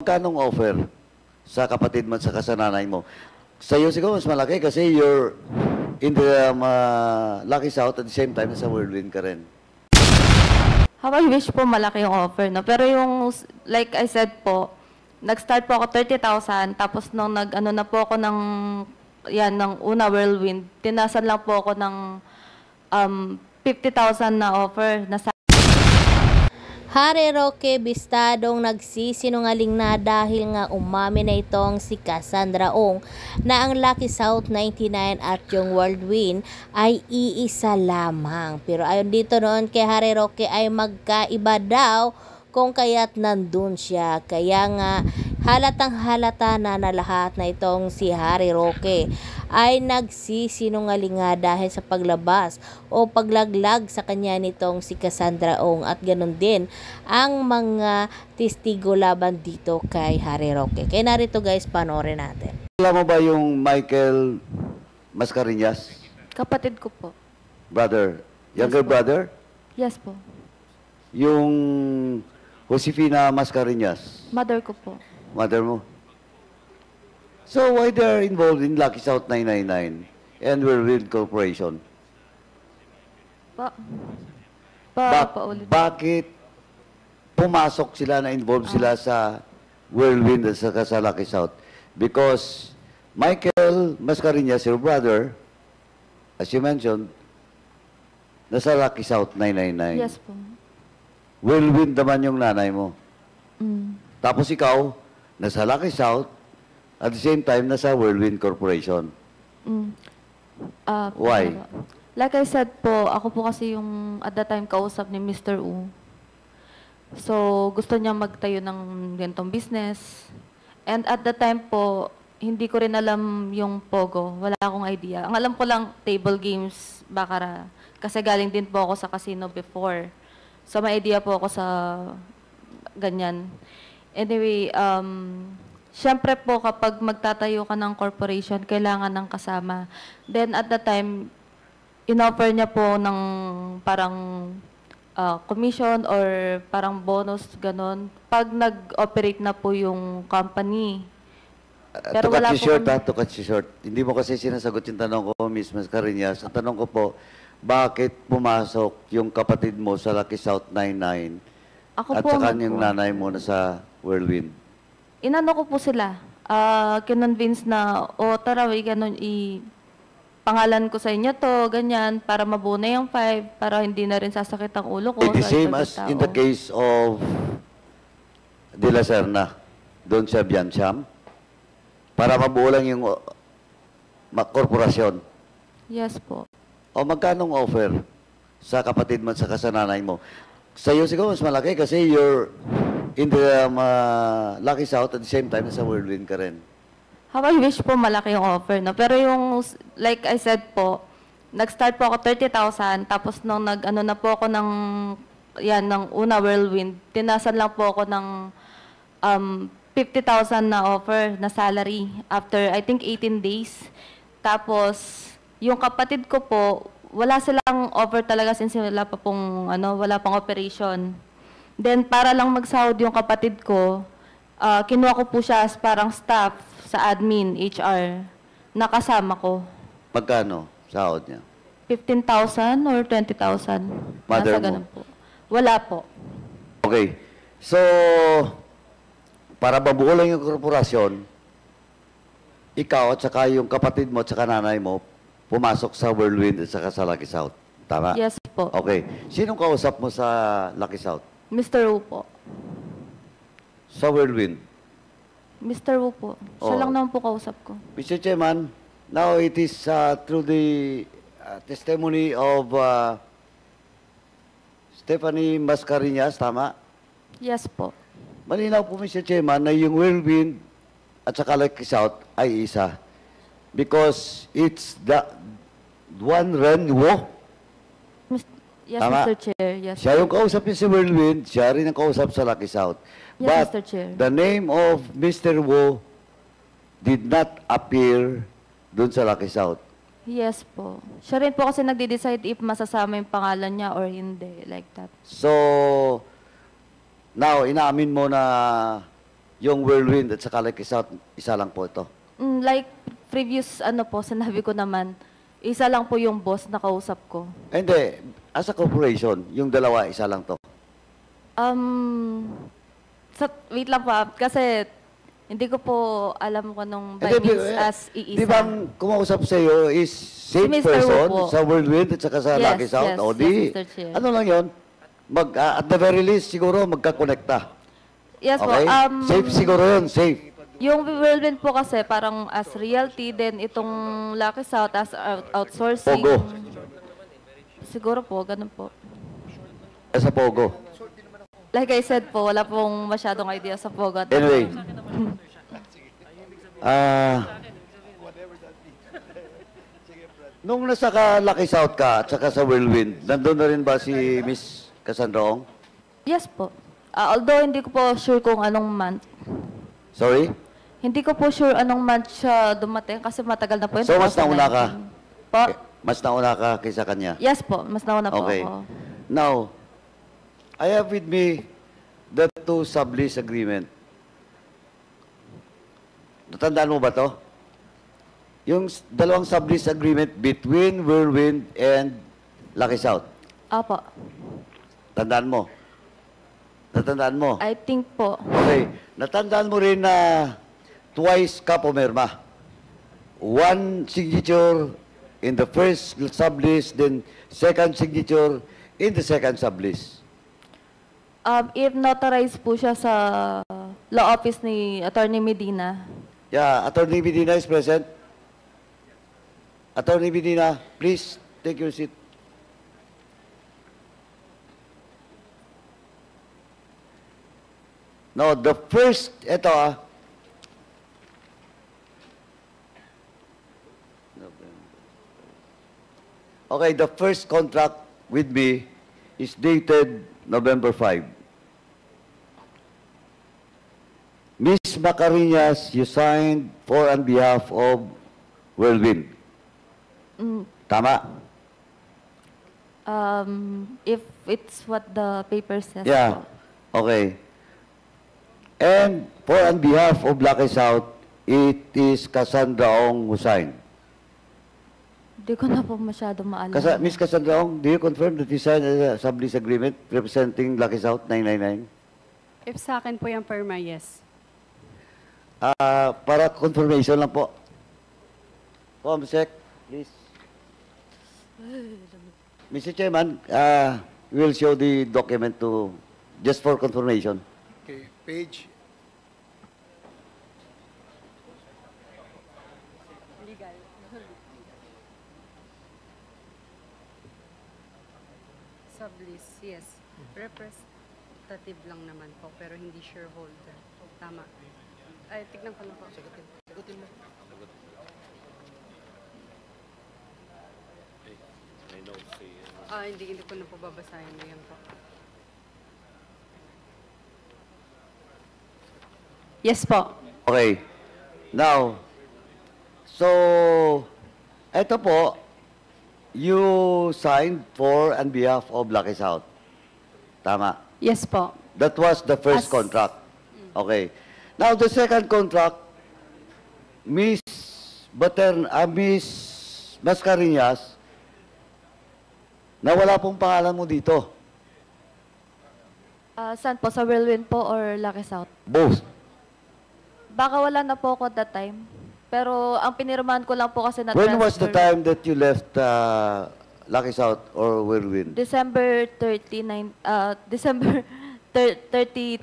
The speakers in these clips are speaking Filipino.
Kanong offer sa kapatid mo at sa nanay mo? Sa'yo siguro mas malaki kasi you're in the Lucky South at the same time sa Whirlwind ka rin. How I wish po malaki yung offer, no? Pero yung, like I said po, nag-start po ako 30,000, tapos nung nag-ano na po ako ng, yan, ng una Whirlwind, tinasan lang po ako ng 50,000 na offer na sa Harry Roque Bistadong nagsisinungaling na dahil nga umamin na itong si Cassandra Ong na ang Lucky South 99 at yung Whirlwind ay iisa lamang. Pero ayon dito noon kay Harry Roque ay magkaiba daw kung kaya't nandun siya. Kaya nga halatang halata na lahat na itong si Harry Roque ay nagsisinungaling nga dahil sa paglabas o paglaglag sa kanya nitong si Cassandra Ong, at ganun din ang mga testigo laban dito kay Harry Roque. Kaya narito guys, panoorin natin. Alam mo ba yung Michael Mascareñas? kapatid ko po. Brother? Younger brother? Yes po. Yung Josefina Mascareñas? Mother ko po. Mother mo? So why they're involved in Lucky South 999 and Whirlwind Corporation? Paulit. Bakit pumasok sila na involved sila sa Whirlwind at sa Lucky South? Because Michael Mascareñas, your brother, as you mentioned, nasa Lucky South 999. Yes po. Whirlwind naman yung nanay mo. Mm. Tapos ikaw, nasa Lucky South, at the same time, nasa Whirlwind Corporation. Mm. Why? Like I said po, ako po kasi yung at that time kausap ni Mr. U. So, gusto niya magtayo ng ganitong business. And at that time po, hindi ko rin alam yung Pogo. Wala akong idea. Ang alam ko lang, table games, baccarat. Kasi galing din po ako sa casino before. So, may idea po ako sa ganyan. Anyway, siyempre po kapag magtatayo ka ng corporation, kailangan ng kasama. Then at the time, inoffer niya po ng parang commission or parang bonus, ganon. Pag nag-operate na po yung company. Pero wala po To cut you short. Hindi mo kasi sinasagot yung tanong ko, Ms. Mascareñas. Ang tanong ko po, bakit pumasok yung kapatid mo sa Lucky South 99 Ako at po saka ang yung nanay mo na sa Whirlwind? Inano ko po sila. Kinonvince na, tara, ganon, pangalan ko sa inyo to, ganyan, para mabuo na yung 5, para hindi na rin sasakit ang ulo ko. The same as in the case of De La Serna, doon sa Biancham, para mabuo lang yung korporasyon. Yes po. O magkanong offer sa kapatid mo at saka sa nanay mo? Sa'yo siguro mas malaki kasi you're in the Lucky South at the same time sa Whirlwind ka rin. How I wish po malaki yung offer, no? Pero yung, like I said po, nag-start po ako 30,000, tapos nung nag-ano na po ako ng, yan, ng una Whirlwind, tinasan lang po ako ng 50,000 na offer na salary after, I think, 18 days. Tapos, yung kapatid ko po, wala silang offer talaga since wala pa pong, wala pang operation. Then, para lang magsahod yung kapatid ko, kinuha ko po siya as parang staff sa admin, HR, nakasama ko. Magkano sahod niya? 15,000 or 20,000. Mother Nasa ganun po. Wala po. Okay. So, para mabuo lang yung korporasyon, ikaw at saka yung kapatid mo at saka nanay mo, pumasok sa Whirlwind at saka sa Lucky South. Tama? Yes po. Okay. Sinong kausap mo sa Lucky South? Mr. Wu po. Sa Whirlwind? Mr. Wu po. Siya Oh. lang naman po kausap ko. Mr. Chairman, now it is through the testimony of Stephanie Mascareñas, tama? Yes po. Malinaw po, Mr. Chairman, na yung Whirlwind at saka Lucky South ay isa. Because it's the one Ren Wo. Yes, Tama. Mr. Chair. Yes. Siya yung kausap niya si Whirlwind, siya rin ang kausap sa Lucky South. Yes, But Mr. Chair. the name of Mr. Wo did not appear dun sa Lucky South. Yes po. Siya rin po kasi nagde-decide if masasama yung pangalan niya or hindi, like that. So, now, inaamin mo na Yung Whirlwind at saka Lucky South, isa lang po ito. Like previous po, sinabi ko naman, isa lang po yung boss na kausap ko. Hindi, as a corporation, yung dalawa, isa lang to. Wait lang po, kasi hindi ko po alam kung anong by Hindi, means as iisa. Di ba ang kumausap sa iyo is same Si Mr. person Wu po. sa Whirlwind at saka sa Yes, Lucky South? yes, O yes, di, Mr. Chair. ano lang yun? At the very least, siguro magkakonekta. Yes po. Okay? Safe siguro yun, safe. Yung Whirlwind po kasi parang as realty, then itong Lucky South as outsourcing. Pogo. Siguro po, ganun po. Sa Pogo. Like I said po, wala pong masyadong idea sa Pogo. Anyway. Nung nasa Lucky South ka at saka sa Whirlwind, nandun na rin ba si Miss Cassandra Ong? Yes po. Although hindi ko po sure kung anong month. Sorry? Hindi ko po sure anong month siya dumating kasi matagal na po yun. So, mas nauna ka? 2019. Po? Mas nauna ka kaysa kanya? Yes po, mas nauna po Okay. ako. Now, I have with me the two sublease agreement. Natandaan mo ba to? Yung dalawang sublease agreement between Whirlwind and Lucky South. Apo. Tandaan mo? Natandaan mo? I think po. Okay. Natandaan mo rin na twice ka pumirma. One signature in the first sublease, then second signature in the second sublease. If notarized po siya sa law office ni Attorney Medina. Yeah, Attorney Medina is present. Attorney Medina, please take your seat. No, the first, Okay, the first contract with me is dated November 5. Miss Macarinas, you signed for on behalf of Whirlwind. Tama? If it's what the paper says Yeah. po. Okay. And for on behalf of Lucky South, it is Cassandra Ong who signed. Hindi ko na po masyado maalala. Miss Cassandra Ong, do you confirm that you signed a sublease agreement representing Lucky South 999? If sa akin po yung perma, yes. Para confirmation lang po. Comsec, please. Mr. Chairman, we will show the document to, just for confirmation. Okay, page. Sublease, yes. Representative lang naman po, pero hindi shareholder. Tama. Ay, tignan ko lang po. Sagutin mo. Hindi ko na po babasahin ngayon po. Yes po. Okay. Now, so, eto po, you signed for on behalf of Lucky South. Tama. Yes po. That was the first As- contract. Okay. Now, the second contract, Miss Mascareñas, na wala pong pangalan mo dito. Saan po? Sa Whirlwind po or Lucky South? Both. Baka wala na po ako that time. Pero ang pinirmahan ko lang po kasi na When was the transfer. time that you left Lucky South or Whirlwind? December 30,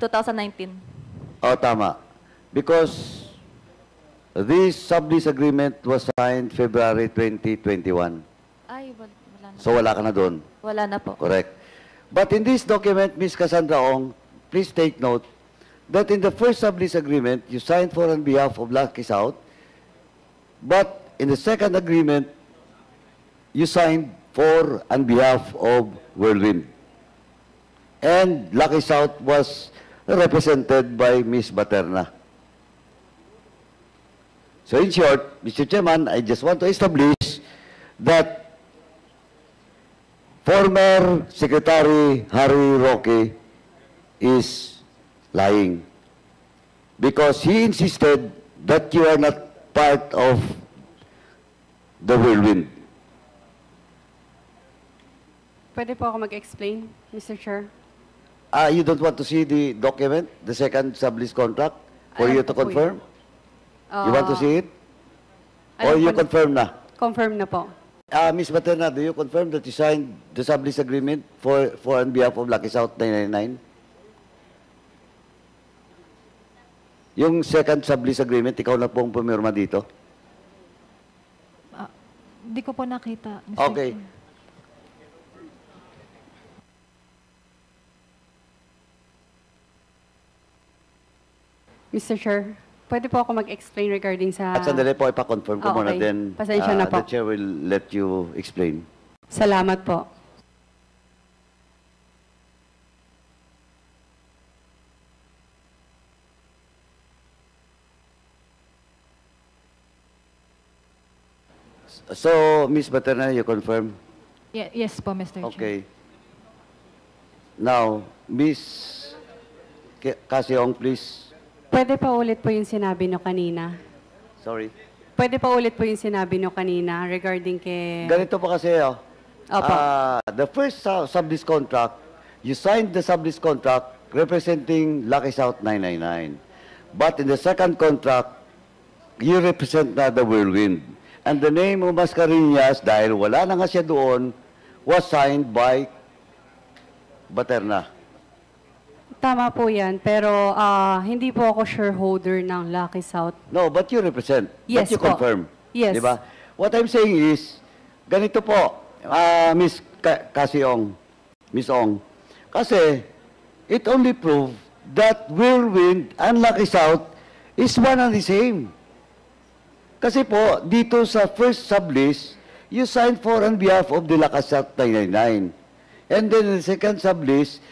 2019. Oh, tama. Because this sublease agreement was signed February 2021. Ay, wala na. So wala ka na doon. Wala na po. Correct. But in this document, Ms. Cassandra Ong, please take note that in the first sublease agreement, you signed for on behalf of Lucky South, but in the second agreement, you signed for on behalf of Whirlwind. And Lucky South was represented by Ms. Baterna. So in short, Mr. Chairman, I just want to establish that former Secretary Harry Roque is lying. Because he insisted that you are not part of the whirlwind. Pwede po ako mag-explain, Mr. Chair? You don't want to see the document, the second sublease contract, for Alam you to ko po confirm? You want to see it? Or Alam you ko na- confirm na? Confirm na po. Ms. Materna, do you confirm that you signed the sublease agreement for on behalf of Lucky South 999? Yung second sublease agreement, ikaw na pong pumirma dito? Hindi ko po nakita, Mr. Okay. Chair. Mr. Chair, pwede po ako mag-explain regarding sa... At sandali po, ipa-confirm ko muna, Okay. then Pasensya na po. the chair will let you explain. Salamat po. So, Ms. Materna, you confirm? Yes po, Mr. Chair. Okay. Now, Ms. Casiong, please. Pwede pa ulit po yung sinabi nyo kanina. Sorry. Pwede pa ulit po yung sinabi nyo kanina regarding kay... Ganito pa kasi, oh. Opo. The first sublease contract, you signed the sublease contract representing Lucky South 999. But in the second contract, you represent na the whirlwind. And the name of Mascareñas, dahil wala na nga siya doon, was signed by Baterna. Tama po yan, pero hindi po ako shareholder ng Lucky South. No, but you represent. Yes But you po. confirm. Yes. Di ba? What I'm saying is, ganito po, Miss Casiong, Miss Ong, kasi it only proved that Whirlwind and Lucky South is one and the same. Kasi po, dito sa first sublease, you signed for on behalf of the Lucky South 999. And then in the second sublease,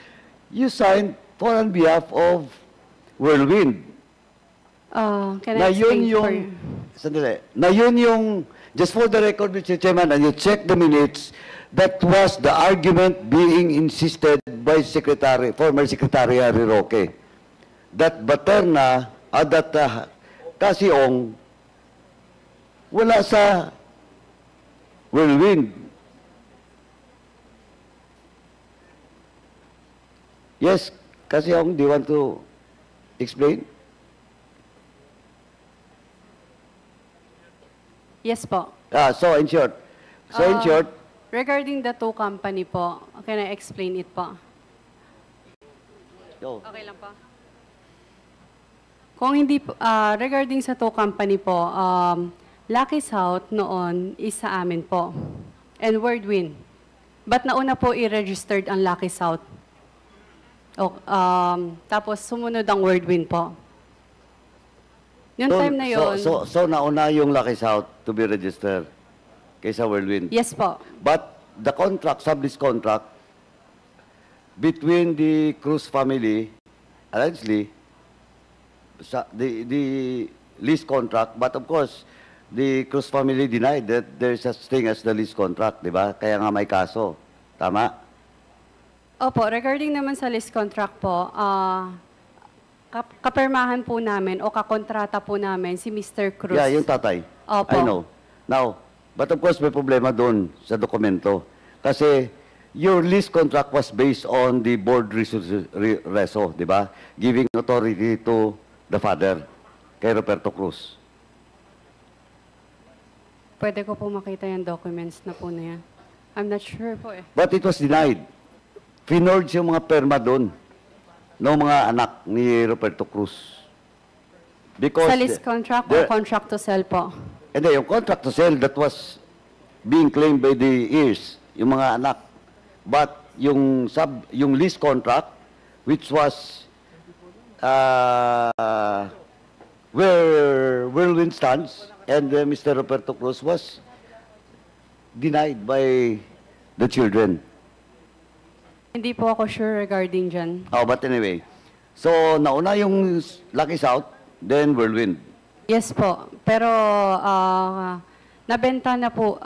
you signed for on behalf of Whirlwind. Can Na I yun explain yung, sandali, na yun yung, just for the record, Mr. Chairman, and you check the minutes, that was the argument being insisted by former Secretary Harry Roque, that Baterna, that Casiong, wala sa Whirlwind. Yes, Casiong, do you want to explain? Yes po. So in short, Regarding the two company po, can I explain it po? go. Okay lang po. Kung hindi po, regarding sa two company po, Lucky South noon is sa amin po. And Whirlwind. But nauna po i-registered ang Lucky South. Tapos sumunod ang Whirlwind po. Yung time na yun, So nauna yung Lucky South to be registered kaysa Whirlwind. yes po. But the contract, sublease contract, between the Cruz family, allegedly, the lease contract, but of course, the Cruz family denied that there is such thing as the lease contract, di ba? Kaya nga may kaso. Tama? Opo, regarding naman sa lease contract po, kapirmahan po namin o kakontrata po namin si Mr. Cruz. Yeah, yung tatay. Opo. I know. Now, but of course, may problema doon sa dokumento. Kasi your lease contract was based on the board reso, di ba? Giving authority to the father, kay Roberto Cruz. Pwede ko po makita yung documents na po na yan. I'm not sure po eh. But it was denied. Finorge yung mga perma doon ng mga anak ni Roberto Cruz. Because Sa lease contract o contract to sell po? Hindi, yung contract to sell that was being claimed by the heirs, yung mga anak. But yung lease contract, which was where Whirlwind stands, and Mr. Roberto Cruz was denied by the children. Hindi po ako sure regarding dyan. Oh, but anyway, so nauna yung Lucky South, then Whirlwind. Yes po. Pero nabenta na po,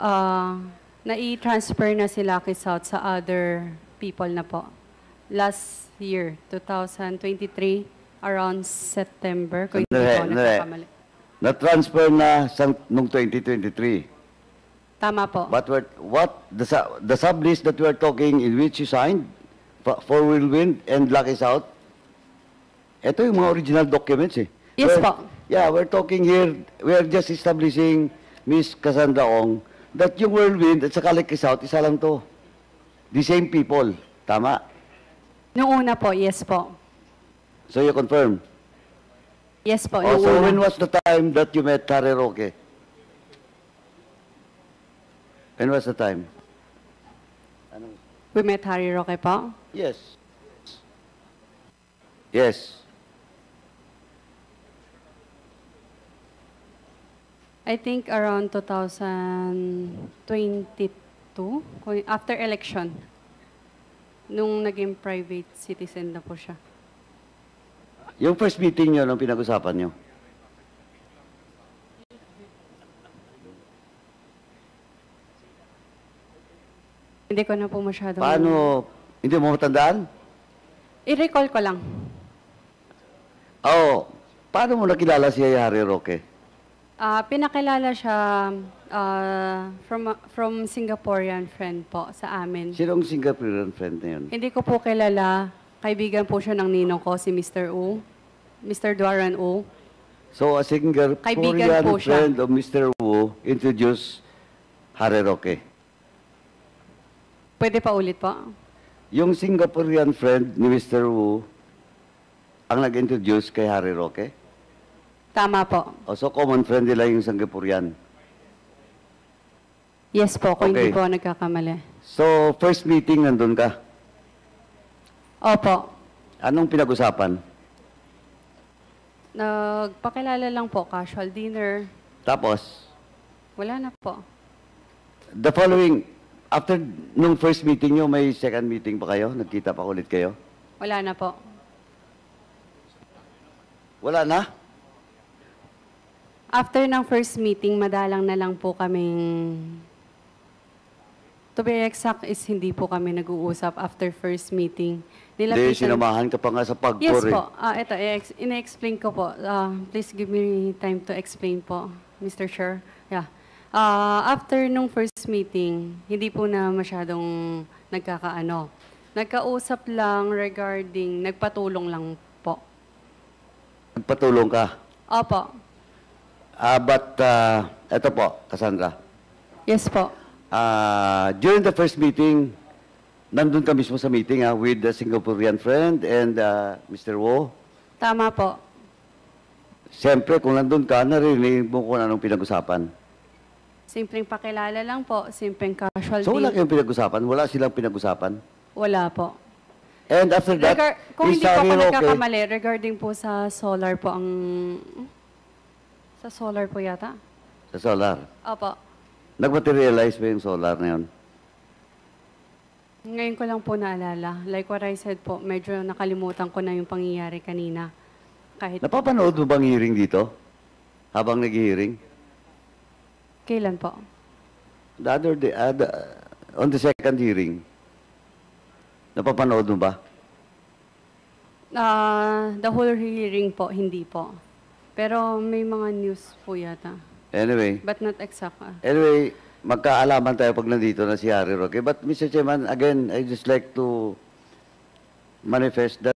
na-i-transfer na si Lucky South sa other people na po. Last year, 2023, around September, kung hindi Sandali, po sandali. nagkakamali. Na-transfer na noong 2023. Tama po. But the sublease that we are talking in which you signed for Whirlwind and Lucky South, ito yung mga original documents eh. Yes po. Yeah, we're talking here, we are just establishing, Miss Cassandra Ong, that yung Whirlwind at saka Lucky South, isa lang to. The same people. Tama? Noong una po, yes po. So you confirm? Yes po, Oh, noong so una. when was the time that you met Harry Roque? When was the time? We met Harry Roque po. Yes. Yes. I think around 2022, after election, nung naging private citizen na po siya. Yung first meeting nyo, nung pinag-usapan nyo? Hindi ko na po masyadong... Paano? Hindi mo matandaan? I-recall ko lang. Oo. Paano mo nakilala si Harry Roque? Pinakilala siya from Singaporean friend po sa amin. Sinong Singaporean friend na yun? Hindi ko po kilala. Kaibigan po siya ng ninong ko, si Mr. U. Mr. Duaran U. So, a Kaibigan Singaporean po siya. friend of Mr. Wu introduced Harry Roque. Pwede pa ulit po? Yung Singaporean friend ni Mr. Wu ang nag-introduce kay Harry Roque? Tama po. O, so, common friend nila yung Singaporean. Yes po, kung hindi Okay. po ako nagkakamali. So, first meeting nandun ka. Opo. Anong pinag-usapan? Nagpakilala lang po, casual dinner. Tapos, Wala na po. the following, after nung first meeting nyo, may second meeting pa kayo? Nagkita pa ulit kayo? Wala na po. Wala na? After ng first meeting, madalang na lang po kaming... To be exact is hindi po kami nag-uusap after first meeting. Hindi, Nilapitan- sinamahan ka pa nga sa pagkor Yes eh. po. Ito, ina-explain ko po. Please give me time to explain po, Mr. Chair. Yeah. After nung first meeting, hindi po na masyadong nagkakaano. Nagkausap lang regarding, nagpatulong lang po. Nagpatulong ka. Opo. But, eto po, Cassandra. Yes po. During the first meeting, nandun ka mismo sa meeting with the Singaporean friend and Mr. Wo. Tama po. Siyempre, kung nandun ka, narinig mo kung anong pinag-usapan. Simpleng pakilala lang po. Simpleng casual So, wala din. kayong pinag-usapan? Wala silang pinag-usapan? Wala po. And after that, Kung is hindi po ako Harry Roque- nagkakamali, regarding po sa solar po ang... Sa solar po yata? Sa solar. Opo. Nag-materialize ba yung solar na yun? Ngayon ko lang po naalala. Like what I said po, medyo nakalimutan ko na yung pangyayari kanina. Kahit Napapanood mo bang hearing dito? Habang nag-hearing? kailan po? The other day, on the second hearing, napapanood mo ba? The whole hearing po, hindi po. Pero may mga news po yata. Anyway, But not exact. Anyway, magkaalaman tayo pag nandito na si Harry Roque. But Mr. Chairman, again, I just like to manifest that